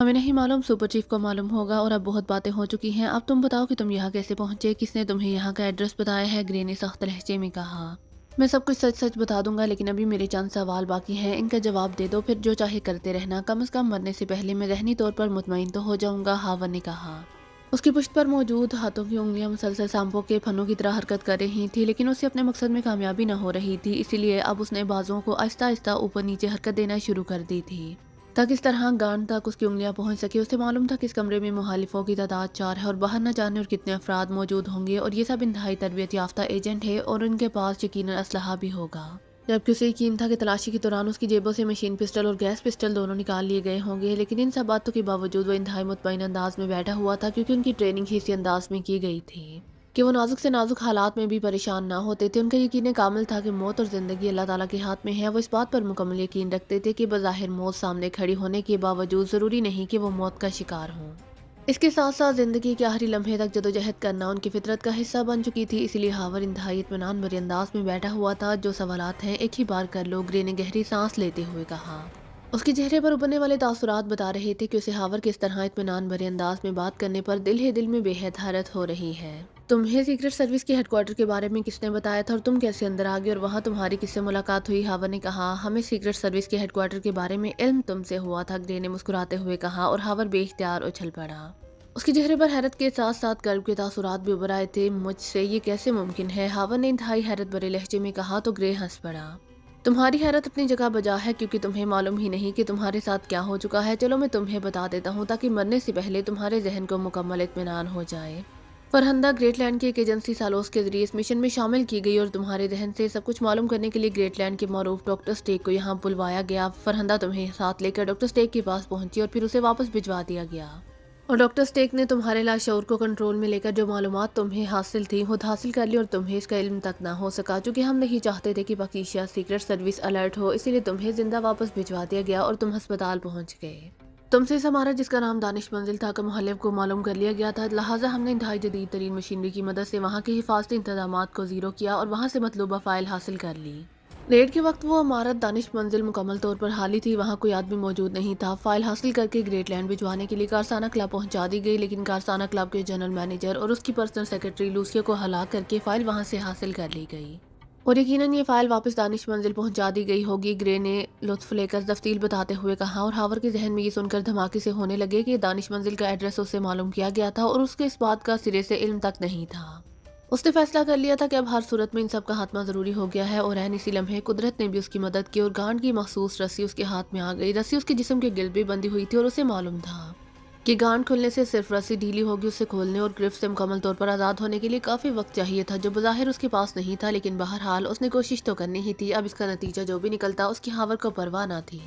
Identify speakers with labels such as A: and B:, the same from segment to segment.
A: हमें नहीं मालूम, सुपर चीफ को मालूम होगा और अब बहुत बातें हो चुकी हैं। अब तुम बताओ कि तुम यहाँ कैसे पहुंचे, किसने तुम्हें यहाँ का एड्रेस बताया है? ग्रे ने सख्त लहजे में कहा। मैं सब कुछ सच सच बता दूंगा, लेकिन अभी मेरे चंद सवाल बाकी हैं। इनका जवाब दे दो, फिर जो चाहे करते रहना। कम से कम मरने से पहले मैं ज़हनी तौर पर मुतमईन तो हो जाऊंगा, हावन ने कहा। उसकी पुश्त पर मौजूद हाथों की उंगलियां मुसलसल सांपों के फनों की तरह हरकत कर रही थी, लेकिन उससे अपने मकसद में कामयाबी न हो रही थी। इसीलिए अब उसने बाजुओं को आहिस्ता आहिस्ता ऊपर नीचे हरकत देना शुरू कर दी थी, ताकि इस तरह गांड तक उसकी उंगलियां पहुंच सके। उसे मालूम था कि इस कमरे में मुखालिफों की तादाद 4 है और बाहर न जाने और कितने अफराद मौजूद होंगे, और ये सब इंतहाई तरबियत याफ्ता एजेंट है और उनके पास यकीनन असलहा भी होगा। जबकि उसे यकीन था कि तलाशी के दौरान उसकी जेबों से मशीन पिस्टल और गैस पिस्टल दोनों निकाल लिए गए होंगे, लेकिन इन सब बातों के बावजूद वो इंतहाई मुतमईन अंदाज में बैठा हुआ था, क्योंकि उनकी ट्रेनिंग ही इसी अंदाज में की गई थी कि वो नाजुक से नाजुक हालात में भी परेशान ना होते थे। उनका यकीन कामिल था कि मौत और ज़िंदगी अल्लाह ताला के हाथ में है। वो इस बात पर मुकम्मल यकीन रखते थे कि बज़ाहिर मौत सामने खड़ी होने के बावजूद ज़रूरी नहीं कि वो मौत का शिकार हों। इसके साथ साथ ज़िंदगी के आखिरी लम्हे तक जदोजहद करना उनकी फितरत का हिस्सा बन चुकी थी। इसीलिए हावर इंतहाई इत्मीनान भरे अंदाज में बैठा हुआ था। जो सवालात हैं एक ही बार कर लो, ग्रे ने गहरी सांस लेते हुए कहा। उसके चेहरे पर उभरने वाले तासुरात बता रहे थे कि उसे हावर के इस तरह इत्मीनान भरे अंदाज में बात करने पर दिल ही दिल में बेहद हैरत हो रही है। तुम्हें सीक्रेट सर्विस के हेडक्वार्टर के बारे में किसने बताया था और तुम कैसे अंदर आ गए और वहाँ तुम्हारी किससे मुलाकात हुई? हावर ने कहा। हमें सीक्रेट सर्विस के हेडक्वार्टर के बारे में इल्म तुमसे हुआ था, ग्रे ने मुस्कुराते हुए कहा, और हावर बेइख्तियार उछल पड़ा। उसके चेहरे पर हैरत के साथ साथ कर्ब के तासुरात भी उभर आए थे। मुझसे ये कैसे मुमकिन है? हावर ने इंतहाई हैरत भरे लहजे में कहा तो ग्रे हंस पड़ा। तुम्हारी हैरत अपनी जगह बजा है, क्योंकि तुम्हें मालूम ही नहीं कि तुम्हारे साथ क्या हो चुका है। चलो मैं तुम्हें बता देता हूँ, ताकि मरने से पहले तुम्हारे जहन को मुकम्मल इत्मीनान हो जाए। फरहंदा ग्रेटलैंड की एक एजेंसी सालोस के जरिए इस मिशन में शामिल की गई और तुम्हारे जहन से सब कुछ मालूम करने के लिए ग्रेटलैंड के मारूफ डॉक्टर स्टेक को यहाँ बुलवाया गया। फरहंदा तुम्हें साथ लेकर डॉक्टर स्टेक के पास पहुंची और फिर उसे वापस भिजवा दिया गया, और डॉक्टर स्टेक ने तुम्हारे लाशऊर को कंट्रोल में लेकर जो मालूमात तुम्हें हासिल थी खुद हासिल कर ली, और तुम्हें इसका इल्म तक ना हो सका। क्योंकि हम नहीं चाहते थे कि पाकिस्तान सीक्रेट सर्विस अलर्ट हो, इसीलिए तुम्हें जिंदा वापस भिजवा दिया गया और तुम अस्पताल पहुंच गए। तुमसे इस हमारा जिसका नाम दानिश मंजिल था का मुहल्लिफ को मालूम कर लिया गया था, लिहाजा हमने इंतहाई जदीद तरीन मशीनरी की मदद से वहाँ के हिफाजती इंतजामात को जीरो किया और वहाँ से मतलूबा फाइल हासिल कर ली। रेड के वक्त वो इमारत दानिश मंजिल मुकम्मल तौर पर खाली थी, वहाँ कोई आदमी मौजूद नहीं था। फाइल हासिल करके ग्रेटलैंड भिजवाने के लिए कारसाना क्लब पहुंचा दी गई, लेकिन कारसाना क्लब के जनरल मैनेजर और उसकी पर्सनल सेक्रेटरी लूसिया को हलाक करके फाइल वहाँ से हासिल कर ली गई, और यकीनन ये फाइल वापस दानिश मंजिल पहुंचा दी गई होगी, ग्रे ने लुत्फ लेकर तफसील बताते हुए कहा। और हावर के जहन में ये सुनकर धमाके से होने लगे कि दानिश मंजिल का एड्रेस उससे मालूम किया गया था और उसके इस बात का सिरे से इल्म तक नहीं था। उसने फैसला कर लिया था कि अब हर सूरत में इन सब का खात्मा जरूरी हो गया है, और ऐन इसी लम्हे कुदरत ने भी उसकी मदद की और गांड की मखसूस रस्सी उसके हाथ में आ गई। रस्सी उसके जिस्म के गिर्द भी बंधी हुई थी और उसे मालूम था कि गांड खुलने से सिर्फ रस्सी ढीली होगी, उसे खोलने और ग्रिफ्ट से मुकम्मल तौर पर आज़ाद होने के लिए काफ़ी वक्त चाहिए था, जो बज़ाहिर उसके पास नहीं था। लेकिन बहरहाल उसने कोशिश तो करनी ही थी। अब इसका नतीजा जो भी निकलता उसकी हावर को परवाह न थी।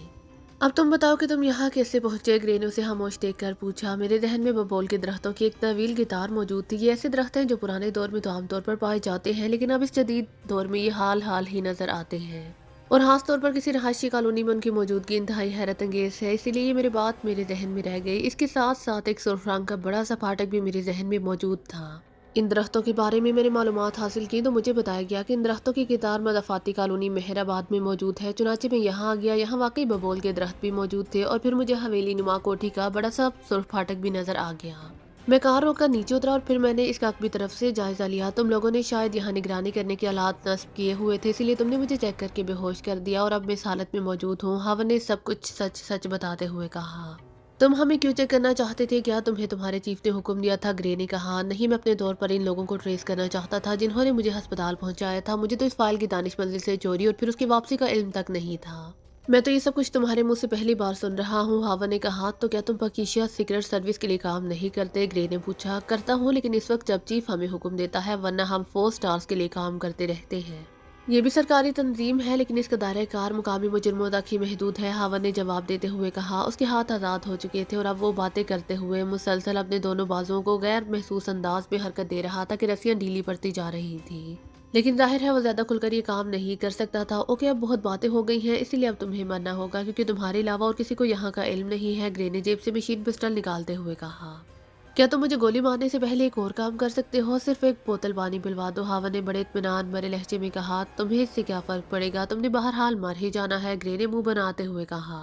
A: अब तुम बताओ कि तुम यहाँ कैसे पहुंचे? ग्रे ने उसे खामोश देखकर पूछा। मेरे जहन में बबोल के दरख्तों की एक तवील गिटार मौजूद थी। ये ऐसे दरख्त हैं जो पुराने दौर में तो आमतौर पर पाए जाते हैं, लेकिन अब इस जदीद दौर में ये हाल ही नजर आते हैं, और खास तौर पर किसी रहायशी कॉलोनी में उनकी मौजूदगी इंतहाई हैरत अंगेज है। इसीलिए ये मेरी बात मेरे जहन में रह गई। इसके साथ साथ एक सुर्ख रंग का बड़ा सा फाटक भी मेरे जहन में मौजूद था। इन दरख्तों के बारे में मैंने मालूमात हासिल की तो मुझे बताया गया कि इन दरख्तों की कितार मदफाती कॉलोनी मेहराबाद में मौजूद है। चुनाचे में यहाँ आ गया। यहाँ वाकई बबोल के दरख्त भी मौजूद थे, और फिर मुझे हवेली नुमा कोठी का बड़ा सा सुर्ख फाटक भी नजर आ गया। मैं कार रोककर नीचे उतरा और फिर मैंने इसका अकबी तरफ से जायजा लिया। तुम लोगों ने शायद यहाँ निगरानी करने के आलात नस्ब किए हुए थे, इसीलिए तुमने मुझे चेक करके बेहोश कर दिया, और अब मैं इस हालत में मौजूद हूँ। हावर ने सब कुछ सच सच बताते हुए कहा। तुम हमें क्यों चेक करना चाहते थे? क्या तुम्हें तुम्हारे चीफ ने हुक्म दिया था? ग्रे ने कहा। नहीं, मैं अपने तौर पर इन लोगों को ट्रेस करना चाहता था जिन्होंने मुझे अस्पताल पहुंचाया था। मुझे तो इस फाइल की दानिश मंजिल से चोरी और फिर उसकी वापसी का इल्म तक नहीं था। मैं तो ये सब कुछ तुम्हारे मुंह से पहली बार सुन रहा हूँ, हावर ने कहा। तो क्या तुम पाकिस्तान सीक्रेट सर्विस के लिए काम नहीं करते? ग्रे ने पूछा। करता हूँ, लेकिन इस वक्त जब चीफ हमें हुक्म देता है, वरना हम 4 स्टार्स के लिए काम करते रहते हैं। ये भी सरकारी तंजीम है, लेकिन इसका दायरा कार मुकामी मुजरमों तक ही महदूद है, हावर ने जवाब देते हुए कहा। उसके हाथ आज़ाद हो चुके थे और अब वो बातें करते हुए मुसलसल अपने दोनों बाजुओं को गैर महसूस अंदाज में हरकत दे रहा था कि रस्सियां ढीली पड़ती जा रही थी। लेकिन जाहिर है वो ज्यादा खुलकर ये काम नहीं कर सकता था। ओके, अब बहुत बातें हो गई हैं, इसीलिए अब तुम्हें मरना होगा, क्योंकि तुम्हारे अलावा और किसी को यहाँ का इल्म नहीं है, ग्रे ने जेब से मशीन पिस्टल निकालते हुए कहा। क्या तुम मुझे गोली मारने से पहले एक और काम कर सकते हो? सिर्फ एक बोतल पानी पिलवा दो, हावर ने बड़े इत्मीनान भरे लहजे में कहा। तुम्हें इससे क्या फर्क पड़ेगा? तुमने बहरहाल मर ही जाना है, ग्रे ने मुंह बनाते हुए कहा।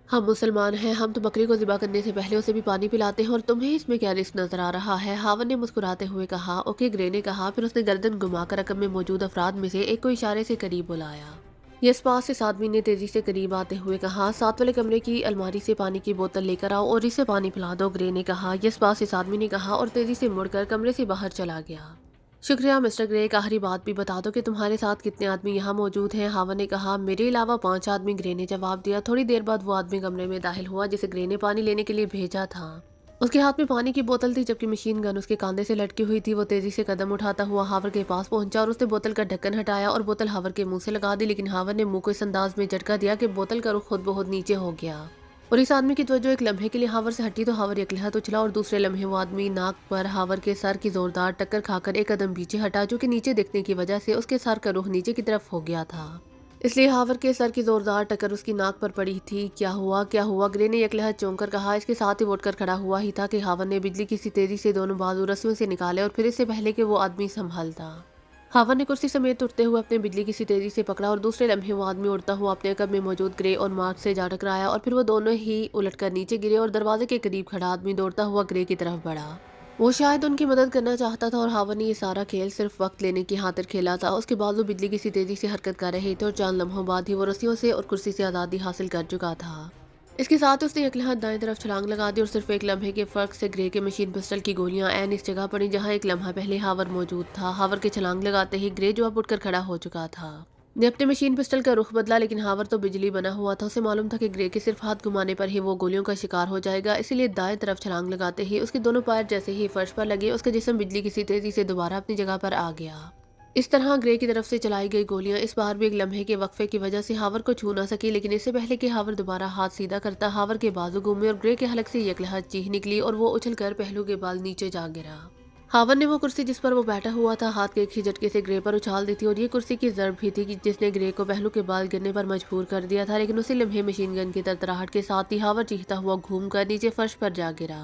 A: ہم مسلمان ہیں، ہم تو بکری کو ذبح کرنے سے پہلے اسے بھی پانی پلاتے ہیں اور تمہیں اس میں کیا رسک نظر آ رہا ہے؟ ہاون نے مسکراتے ہوئے کہا۔ اوکے، گرے نے کہا، پھر اس نے گردن گھما کر رقم میں موجود افراد میں سے ایک کو اشارے سے قریب بلایا۔ یس پاس اس آدمی نے تیزی سے قریب آتے ہوئے کہا، ساتھ والے کمرے کی الماری سے پانی کی بوتل لے کر آؤ اور اسے پانی پلا دو، گرے نے کہا۔ یس پاس اس آدمی نے کہا اور تیزی سے مڑ کر کمرے سے باہر چلا گیا۔ شکریہ مسٹر گرے، ایک آخری بات بھی بتا دو کہ تمہارے ساتھ کتنے آدمی یہاں موجود ہیں؟ ہاون نے کہا، میرے علاوہ 5 آدمی، گرے نے جواب دیا۔ تھوڑی دیر بعد وہ آدمی کمرے میں داخل ہوا جسے گرے نے پانی لینے کے لیے بھیجا تھا۔ اس کے ہاتھ میں پانی کی بوتل تھی جبکہ مشین گن اس کے کاندھے سے لٹکی ہوئی تھی۔ وہ تیزی سے قدم اٹھاتا ہوا ہاور کے پاس پہنچا اور اس نے بوتل کا ڈھکن ہٹایا اور بوتل ہاور کے منہ سے لگا دی، لیکن ہاور نے منہ کو اس انداز میں جھٹکا دیا کہ بوتل کا رخ خود بخود نیچے ہو گیا اور اس آدمی کی توجہ ایک لمحے کے لیے ہاور سے ہٹی تو ہاور یکلہت اچھلا اور دوسرے لمحے وہ آدمی ناک پر ہاور کے سر کی زوردار ٹکر کھا کر ایک قدم پیچھے ہٹا، جو کہ نیچے دیکھنے کی وجہ سے اس کے سر کا رخ نیچے کی طرف ہو گیا تھا، اس لیے ہاور کے سر کی زوردار ٹکر اس کی ناک پر پڑی تھی۔ کیا ہوا؟ کیا ہوا؟ گرے نے یکلہت چونک کر کہا۔ اس کے ساتھ ہی وہ اٹھ کر کھڑا ہوا ہی تھا کہ ہاور نے بجلی کی سی تیزی سے دونوں بازو رسیوں سے نکالے اور پھر اس سے پہلے کہ وہ آدمی سنبھلتا، ہاور نے کرسی سمیت اٹھتے ہوئے اپنے بجلی کی سی تیزی سے پکڑا اور دوسرے لمحے وہ آدمی اڑتا ہوا اپنے عقب میں موجود گرے اور مارک سے جا ٹکرایا اور پھر وہ دونوں ہی الٹ کر نیچے گرے اور دروازے کے قریب کھڑا آدمی دوڑتا ہوا گرے کی طرف بڑھا۔ وہ شاید ان کی مدد کرنا چاہتا تھا اور ہاور نے یہ سارا کھیل صرف وقت لینے کی خاطر کھیلا تھا۔ اس کے بازو بجلی کی سی تیزی سے حرکت کر رہے تھے اور چند لمحوں بعد ہی وہ رسیوں سے اور کرسی سے آزادی حاصل کر چکا تھا۔ اس کے ساتھ اس نے یکلہت دائیں طرف چھلانگ لگا دی اور صرف ایک لمحے کے فرق سے گرے کے مشین پسٹل کی گولیاں عین اس جگہ پڑیں جہاں ایک لمحہ پہلے ہاور موجود تھا۔ ہاور کے چھلانگ لگاتے ہی گرے جو اب اٹھ کر کھڑا ہو چکا تھا نے اپنے مشین پسٹل کا رخ بدلا، لیکن ہاور تو بجلی بنا ہوا تھا۔ اسے معلوم تھا کہ گرے کے صرف ہاتھ گھمانے پر ہی وہ گولیوں کا شکار ہو جائے گا، اسی لیے دائیں طرف چھلانگ لگاتے ہی اس کے دونوں پیر جیسے ہی فرش پر لگے اس کا جسم بجلی کی سی تیزی سے دوبارہ اپنی جگہ پر آ گیا۔ اس طرح گرے کی طرف سے چلائی گئی گولیاں اس بار بھی ایک لمحے کے وقفے کی وجہ سے ہاور کو چھو نہ سکی، لیکن اس سے پہلے کہ ہاور دوبارہ ہاتھ سیدھا کرتا، ہاور کے بازو گھومے اور گرے کے حلق سے یکلہت چیخ نکلی اور وہ اچھل کر پہلو کے بال نیچے جا گرا۔ ہاور نے وہ کرسی جس پر وہ بیٹھا ہوا تھا ہاتھ کے ایک ہی جھٹکے سے گرے پر اچھال دی تھی اور یہ کرسی کی ضرب بھی تھی جس نے گرے کو پہلو کے بال گرنے پر مجبور کر دیا تھا، لیکن اسی لمحے مشین گن کی ترتراہٹ کے ساتھ ہی ہاور چیختا ہوا گھوم کر نیچے فرش پر جا گرا۔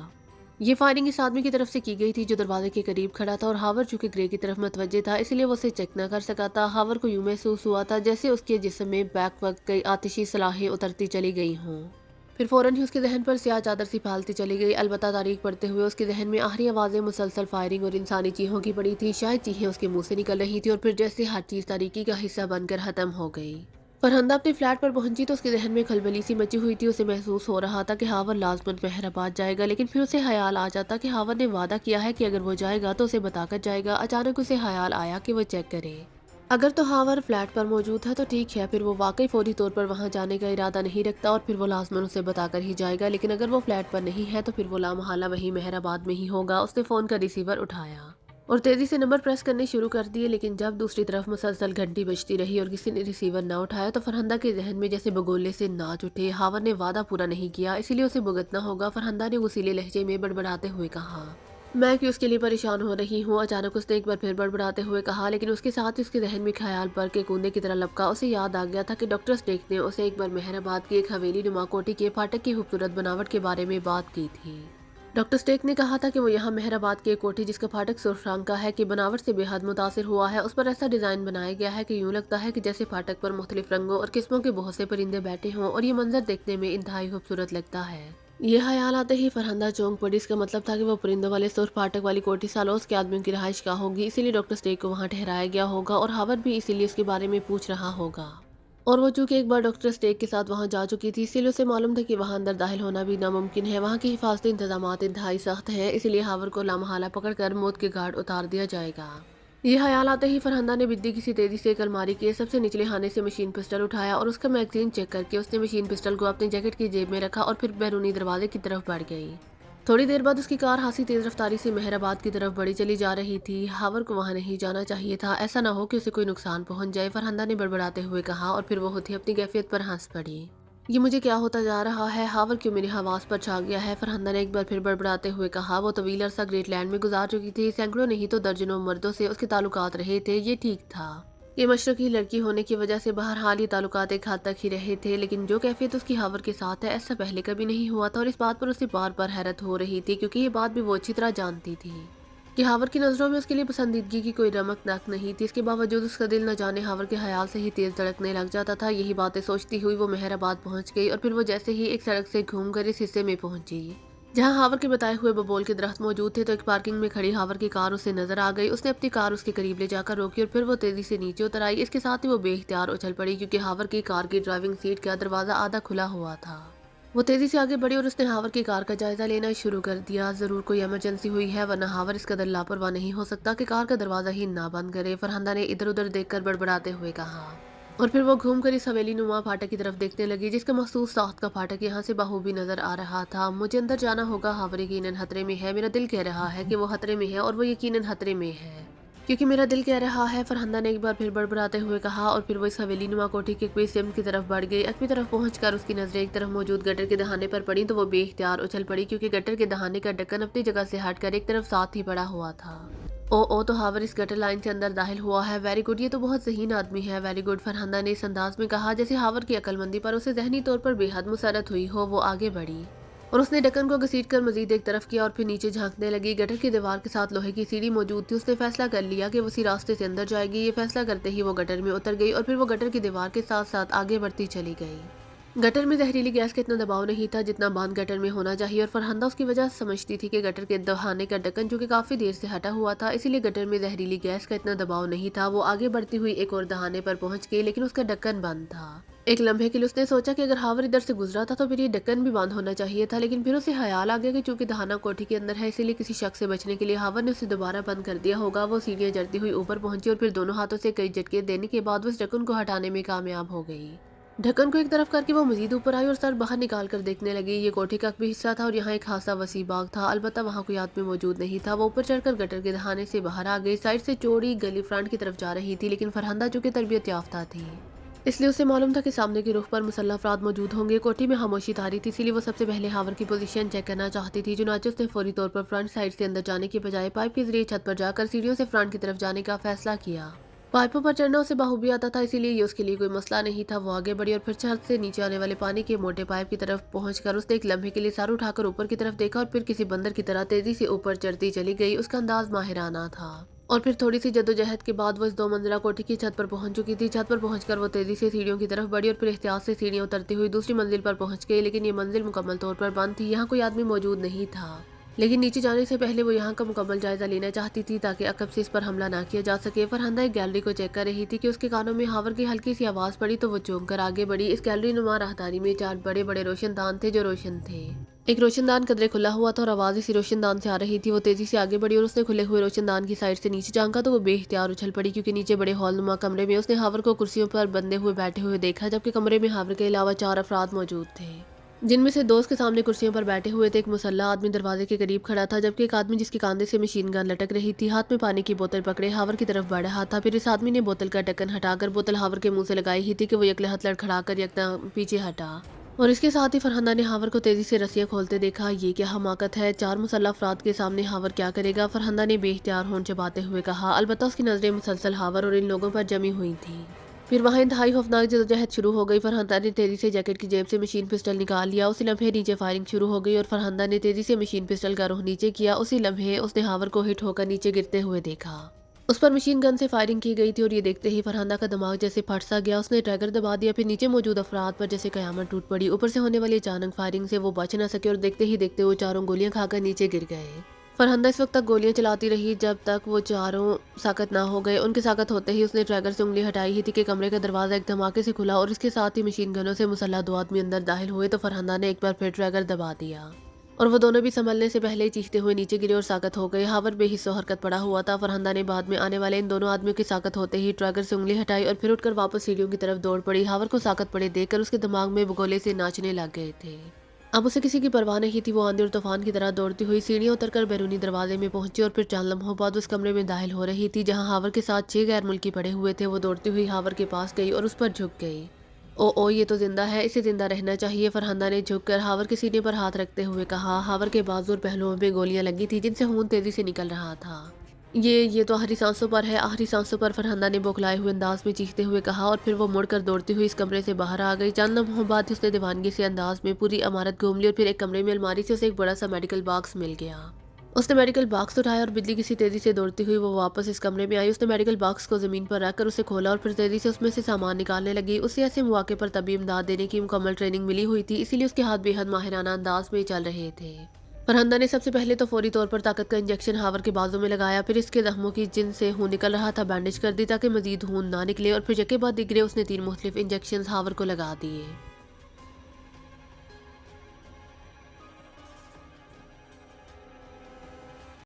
A: یہ فائرنگ اس آدمی کی طرف سے کی گئی تھی جو دروازے کے قریب کھڑا تھا اور ہاور چونکہ گرے کی طرف متوجہ تھا اس لیے وہ اسے چیک نہ کر سکا تھا۔ ہاور کو یوں محسوس ہوا تھا جیسے اس کے جسم میں بیک وقت کئی آتشی صلاحیں اترتی چلی گئی ہوں، پھر فوراً ہی اس کے ذہن پر سیاہ چادر سی پھیلتی چلی گئی۔ البتہ تاریخ پڑھتے ہوئے اس کے ذہن میں آخری آوازیں مسلسل فائرنگ اور انسانی چیخوں کی پڑی تھی، شاید چیخیں اس کے منہ سے نکل رہی تھی اور پھر جیسے ہر چیز تاریکی کا حصہ بن کر ختم ہو گئی۔ فرحندہ اپنے فلیٹ پر پہنچی تو اس کے ذہن میں کھلبلی سی مچی ہوئی تھی۔ اسے محسوس ہو رہا تھا کہ ہاور لازماً مہرآباد جائے گا، لیکن پھر اسے خیال آ جاتا کہ ہاور نے وعدہ کیا ہے کہ اگر وہ جائے گا تو اسے بتا کر جائے گا۔ اچانک اسے خیال آیا کہ وہ چیک کرے، اگر تو ہاور فلیٹ پر موجود ہے تو ٹھیک ہے، پھر وہ واقعی فوری طور پر وہاں جانے کا ارادہ نہیں رکھتا اور پھر وہ لازماً اسے بتا کر ہی جائے گا، لیکن اگر وہ فلیٹ پر نہیں ہے تو پھر وہ لامحالہ وہیں مہرآباد میں ہی ہوگا۔ اس نے فون کا ریسیور اٹھایا اور تیزی سے نمبر پریس کرنے شروع کر دیے، لیکن جب دوسری طرف مسلسل گھنٹی بجتی رہی اور کسی نے ریسیور نہ اٹھایا تو فرحندہ کے ذہن میں جیسے بگولے سے ناچ اٹھے۔ ہاور نے وعدہ پورا نہیں کیا، اسی لیے اسے بھگتنا ہوگا، فرحندہ نے غصیلے لہجے میں بڑبڑاتے ہوئے کہا۔ میں کیوں اس کے لیے پریشان ہو رہی ہوں؟ اچانک اس نے ایک بار پھر بڑبڑاتے ہوئے کہا، لیکن اس کے ساتھ اس کے ذہن میں خیال پر کے کوندے کی طرح لپکا۔ اسے یاد آ گیا تھا کہ ڈاکٹر اسٹیک نے اسے ایک بار مہرآباد کی ایک حویلی نما کوٹھی کے پھاٹک کی خوبصورت بناوٹ کے بارے میں بات کی تھی۔ ڈاکٹر اسٹیک نے کہا تھا کہ وہ یہاں مہرآباد کی ایک کوٹھی جس کا پھاٹک سرخ رنگ کا ہے کی بناوٹ سے بے حد متاثر ہوا ہے۔ اس پر ایسا ڈیزائن بنایا گیا ہے کہ یوں لگتا ہے کہ جیسے پھاٹک پر مختلف رنگوں اور قسموں کے بہت سے پرندے بیٹھے ہوں اور یہ منظر دیکھنے میں انتہائی خوبصورت لگتا ہے۔ یہ خیال آتے ہی فرحندہ چونک پڑی۔ اس کا مطلب تھا کہ وہ پرندوں والے سرخ پھاٹک والی کوٹھی سالوس کے آدمیوں کی رہائش گاہ ہوگی، اسی لیے ڈاکٹر اسٹیک کو وہاں ٹھہرایا گیا ہوگا اور ہاور بھی اسی لیے اس کے بارے میں پوچھ رہا ہوگا۔ اور وہ چونکہ ایک بار ڈاکٹر اسٹیک کے ساتھ وہاں جا چکی تھی اسی لیے اسے معلوم تھا کہ وہاں اندر داخل ہونا بھی ناممکن ہے۔ وہاں کی حفاظتی انتظامات انتہائی سخت ہیں، اسی لیے ہاور کو لامحالہ پکڑ کر موت کے گھاٹ اتار دیا جائے گا۔ یہ خیال آتے ہی فرحندہ نے بجلی کی سی تیزی سے ایک الماری کے سب سے نچلے خانے سے مشین پسٹل اٹھایا اور اس کا میگزین چیک کر کے اس نے مشین پسٹل کو اپنے جیکٹ کی جیب میں رکھا اور پھر بیرونی دروازے کی طرف بڑھ گئی۔ تھوڑی دیر بعد اس کی کار خاصی تیز رفتاری سے مہرآباد کی طرف بڑھی چلی جا رہی تھی۔ ہاور کو وہاں نہیں جانا چاہیے تھا، ایسا نہ ہو کہ اسے کوئی نقصان پہنچ جائے، فرحندہ نے بڑبڑاتے ہوئے کہا اور پھر وہ خود ہی اپنی کیفیت پر ہنس پڑی۔ یہ مجھے کیا ہوتا جا رہا ہے؟ ہاور کیوں میرے حواس پر چھا گیا ہے؟ فرحندہ نے ایک بار پھر بڑبڑاتے ہوئے کہا۔ وہ طویل عرصہ گریٹ لینڈ میں گزار چکی تھی، سینکڑوں نہیں تو درجنوں مردوں سے اس کے تعلقات رہے تھے، یہ ٹھیک تھا۔ یہ مشرقی لڑکی ہونے کی وجہ سے بہرحال یہ تعلقات ایک حد تک ہی رہے تھے، لیکن جو کیفیت اس کی ہاور کے ساتھ ہے ایسا پہلے کبھی نہیں ہوا تھا اور اس بات پر اسے بار بار حیرت ہو رہی تھی کیونکہ یہ بات بھی وہ اچھی طرح جانتی تھی۔ कि हावर की नज़रों में उसके लिए पसंदीदगी की कोई रमक नक नहीं थी। इसके बावजूद उसका दिल न जाने हावर के ख्याल से ही तेज़ धड़कने लग जाता था। यही बातें सोचती हुई वो मेहराबाद पहुंच गई और फिर वो जैसे ही एक सड़क से घूमकर इस हिस्से में पहुंची जहां हावर के बताए हुए बबोल के दरख्त मौजूद थे, तो एक पार्किंग में खड़ी हावर की कार उसे नजर आ गई। उसने अपनी कार उसके करीब ले जाकर रोकी और फिर वो तेजी से नीचे उतर आई। इसके साथ ही वो बेइख्तियार उछल पड़ी क्योंकि हावर की कार की ड्राइविंग सीट का दरवाजा आधा खुला हुआ था। वो तेजी से आगे बढ़ी और उसने हावर की कार का जायजा लेना शुरू कर दिया। जरूर कोई इमरजेंसी हुई है, वरना हावर इस कदर लापरवाह नहीं हो सकता कि कार का दरवाजा ही ना बंद करे। फरहाना ने इधर उधर देखकर बड़बड़ाते हुए कहा और फिर वो घूमकर इस हवेली नुमा फाटक की तरफ देखने लगी जिसका मखसूस साख्त का फाटक यहाँ से बखूबी नजर आ रहा था। मुझे अंदर जाना होगा, हावर यकीनन खतरे में है। मेरा दिल कह रहा है कि वो खतरे में है और वो यकीनन खतरे में है क्योंकि मेरा दिल कह रहा है, फरहाना ने एक बार फिर बड़बड़ाते हुए कहा और फिर वो इस हवेली नुमा कोठी के कोई सिमत की तरफ बढ़ गई। अपनी तरफ पहुंचकर उसकी नजरें एक तरफ मौजूद गटर के दहाने पर पड़ी तो वो बेइख्तियार उछल पड़ी क्योंकि गटर के दहाने का ढक्कन अपनी जगह से हटकर एक तरफ साथ ही पड़ा हुआ था। ओ तो हावर इस गटर लाइन से अंदर दाखिल हुआ है। वेरी गुड, ये तो बहुत ज़हीन आदमी है। वेरी गुड, फरहाना ने इस अंदाज में कहा जैसे हावर की अक्लमंदी पर उसे जहनी तौर पर बेहद मुसरत हुई हो। वो आगे बढ़ी और उसने ढक्कन को घसीट कर मजीद एक तरफ किया और फिर नीचे झांकने लगी। गटर की दीवार के साथ लोहे की सीढ़ी मौजूद थी। उसने फैसला कर लिया कि वो उसी रास्ते से अंदर जाएगी। ये फैसला करते ही वो गटर में उतर गई और फिर वो गटर की दीवार के साथ साथ आगे बढ़ती चली गई। गटर में जहरीली गैस का इतना दबाव नहीं था जितना बांध गटर में होना चाहिए और फरहाना उसकी वजह समझती थी कि गटर के दहाने का ढक्कन जो कि काफी देर से हटा हुआ था, इसीलिए गटर में जहरीली गैस का इतना दबाव नहीं था। वो आगे बढ़ती हुई एक और दहाने पर पहुंच गई लेकिन उसका ढक्कन बंद था। एक लम्हे के लिए उसने सोचा कि अगर हावर इधर से गुजरा था तो फिर ये ढक्कन भी बंद होना चाहिए था, लेकिन फिर उसे ख्याल आ गया कि चूंकि दहाना कोठी के अंदर है इसीलिए किसी शख्स से बचने के लिए हावर ने उसे दोबारा बंद कर दिया होगा। वो सीढ़ियां चढ़ती हुई ऊपर पहुंची और फिर दोनों हाथों से कई झटके देने के बाद वो उस ढक्कन को हटाने में कामयाब हो गई। ढक्कन को एक तरफ करके वो मजीद ऊपर आई और सर बाहर निकाल कर देखने लगी। ये कोठी का भी हिस्सा था और यहाँ एक खासा वसी बाग था। अलबत्ता वहाँ कोई आदमी मौजूद नहीं था। वो ऊपर चढ़कर गटर के दहाने से बाहर आ गई। साइड से चौड़ी गली फ्रंट की तरफ जा रही थी, लेकिन फरहाना जो कि तरबियत याफ्ता थी इसलिए उसे मालूम था कि सामने के रुख पर मुसल्लह अफराद मौजूद होंगे। कोठी में खामोशी तारी थी, इसीलिए वो सबसे पहले हावर की पोजीशन चेक करना चाहती थी। चुनांचे उसने फौरी तौर पर फ्रंट साइड से अंदर जाने के बजाय पाइप के जरिए छत पर जाकर सीढ़ियों से फ्रंट की तरफ जाने का फैसला किया। पाइपों पर चढ़ना उसे बाखूबी आता था, इसीलिए ये उसके लिए कोई मसला नहीं था। वो आगे बढ़ी और फिर छत से नीचे आने वाले पानी के मोटे पाइप की तरफ पहुंचकर उसने एक लम्हे के लिए सर उठाकर ऊपर की तरफ देखा और फिर किसी बंदर की तरह तेजी से ऊपर चढ़ती चली गई। उसका अंदाज माहिराना था और फिर थोड़ी सी जद्दोजहद के बाद वो इस 2 मंजिला कोठी की छत पर पहुंच चुकी थी। छत पर पहुंचकर वो तेजी से सीढ़ियों की तरफ बढ़ी और फिर एहतियात से सीढ़ियां उतरती हुई दूसरी मंजिल पर पहुंच गई, लेकिन ये मंजिल मुकम्मल तौर पर बंद थी। यहाँ कोई आदमी मौजूद नहीं था, लेकिन नीचे जाने से पहले वो यहाँ का मुकम्मल जायजा लेना चाहती थी ताकि अकब से इस पर हमला ना किया जा सके। फरहाना एक गैलरी को चेक कर रही थी कि उसके कानों में हावर की हल्की सी आवाज पड़ी तो वो चौंक कर आगे बढ़ी। इस गैलरी नुमा राहदारी में 4 बड़े बड़े रोशनदान थे जो रोशन थे। एक रोशनदान कदरे खुला हुआ था और आवाज इसी रोशनदान से आ रही थी। वो तेजी से आगे बढ़ी और उसने खुले हुए रोशनदान की साइड से नीचे झांका तो वो बेइख्तियार उछल पड़ी क्योंकि नीचे बड़े हॉल नुमा कमरे में उसने हावर को कुर्सियों पर बंधे हुए बैठे हुए देखा, जबकि कमरे में हावर के अलावा 4 अफराद मौजूद थे जिनमें से 2 उसके सामने कुर्सियों पर बैठे हुए थे। एक मुसल्ला आदमी दरवाजे के करीब खड़ा था, जबकि एक आदमी जिसके कांधे से मशीन गन लटक रही थी हाथ में पानी की बोतल पकड़े हावर की तरफ बढ़ रहा था। फिर इस आदमी ने बोतल का ढक्कन हटाकर बोतल हावर के मुंह से लगाई ही थी कि वो यकलहत लड़खड़ाकर यकदम पीछे हटा और इसके साथ ही फरहाना ने हावर को तेजी से रस्सियां खोलते देखा। ये क्या हमाकत है, 4 मुसल्ला अफराद के सामने हावर क्या करेगा? फरहाना ने बेइख्तियार होंठ चबाते हुए कहा। अलबत्ता उसकी नजरें मुसलसल हावर और इन लोगों पर जमी हुई थी। फिर वहाँ इंतहाई खौफनाक जद्दोजहद शुरू हो गई। फरहाना ने तेजी से जैकेट की जेब से मशीन पिस्टल निकाल लिया। उसी लम्हे नीचे फायरिंग शुरू हो गई और फरहाना ने तेजी से मशीन पिस्टल का रुख नीचे किया। उसी लम्हे उसने हावर को हिट होकर नीचे गिरते हुए देखा। उस पर मशीन गन से फायरिंग की गई थी और ये देखते ही फरहाना का दिमाग जैसे फट सा गया। उसने ट्रैगर दबा दिया। फिर नीचे मौजूद अफराद पर जैसे कयामत टूट पड़ी। ऊपर से होने वाली अचानक फायरिंग से वो बच न सके और देखते ही देखते वो चारों गोलियां खाकर नीचे गिर गए। फरहाना इस वक्त तक गोलियां चलाती रही जब तक वो चारों साकत ना हो गए। उनके साकत होते ही उसने ट्रैगर से उंगली हटाई ही थी कि कमरे का दरवाजा एक धमाके से खुला और इसके साथ ही मशीन गनों से मुसल्लह 2 आदमी अंदर दाखिल हुए तो फरहाना ने एक बार फिर ट्रैगर दबा दिया और वो दोनों भी संभलने से पहले ही चीखते हुए नीचे गिरे और साकत हो गए। हावर बेहिस्सो हरकत पड़ा हुआ था। फरहाना ने बाद में आने वाले इन दोनों आदमियों की साकत होते ही ट्रैगर से उंगली हटाई और फिर उठकर वापस सीढ़ियों की तरफ दौड़ पड़ी। हावर को साकत पड़े देखकर उसके दिमाग में बगोले से नाचने लग गए थे। अब उसे किसी की परवाह नहीं थी। वो आंधी और तूफान की तरह दौड़ती हुई सीढ़ियां उतरकर बैरूनी दरवाजे में पहुंची और फिर चंद लम्हों बाद उस कमरे में दाखिल हो रही थी जहां हावर के साथ 6 गैर मुल्की पड़े हुए थे। वो दौड़ती हुई हावर के पास गई और उस पर झुक गई। ओ ये तो जिंदा है, इसे जिंदा रहना चाहिए। फरहाना ने झुककर हावर के सीने पर हाथ रखते हुए कहा। हावर के बाजू और पहलुओं में गोलियां लगी थी जिनसे खून तेजी से निकल रहा था। ये तो आखिरी सांसों पर है, आखिरी सांसों पर, फरहाना ने बौखलाए हुए अंदाज में चीखते हुए कहा और फिर वो मुड़कर दौड़ती हुई इस कमरे से बाहर आ गई। चंद लम्हों बाद उसने दीवानगी से अंदाज में पूरी इमारत घूम ली और फिर एक कमरे में अलमारी से उसे एक बड़ा सा मेडिकल बॉक्स मिल गया उसने मेडिकल बॉक्स उठाया और बिल्ली किसी तेजी से दौड़ती हुई वो वापस इस कमरे में आई। उसने मेडिकल बॉक्स को ज़मीन पर रखकर उसे खोला और फिर तेजी से उसमें से सामान निकालने लगी। उसे ऐसे मौके पर तभी इमदाद देने की मुकम्मल ट्रेनिंग मिली हुई थी, इसीलिए उसके हाथ बेहद माहिराना अंदाज में चल रहे थे। फरहंदा ने सबसे पहले तो फौरी तौर पर ताकत का इंजेक्शन हावर के बाजू में लगाया, फिर इसके जख्मों की जिनसे खून निकल रहा था बैंडेज कर दी ताकि मजीद खून ना निकले, और फिर यके बाद दिगरे उसने 3 मुख्तलिफ इंजेक्शन हावर को लगा दिए।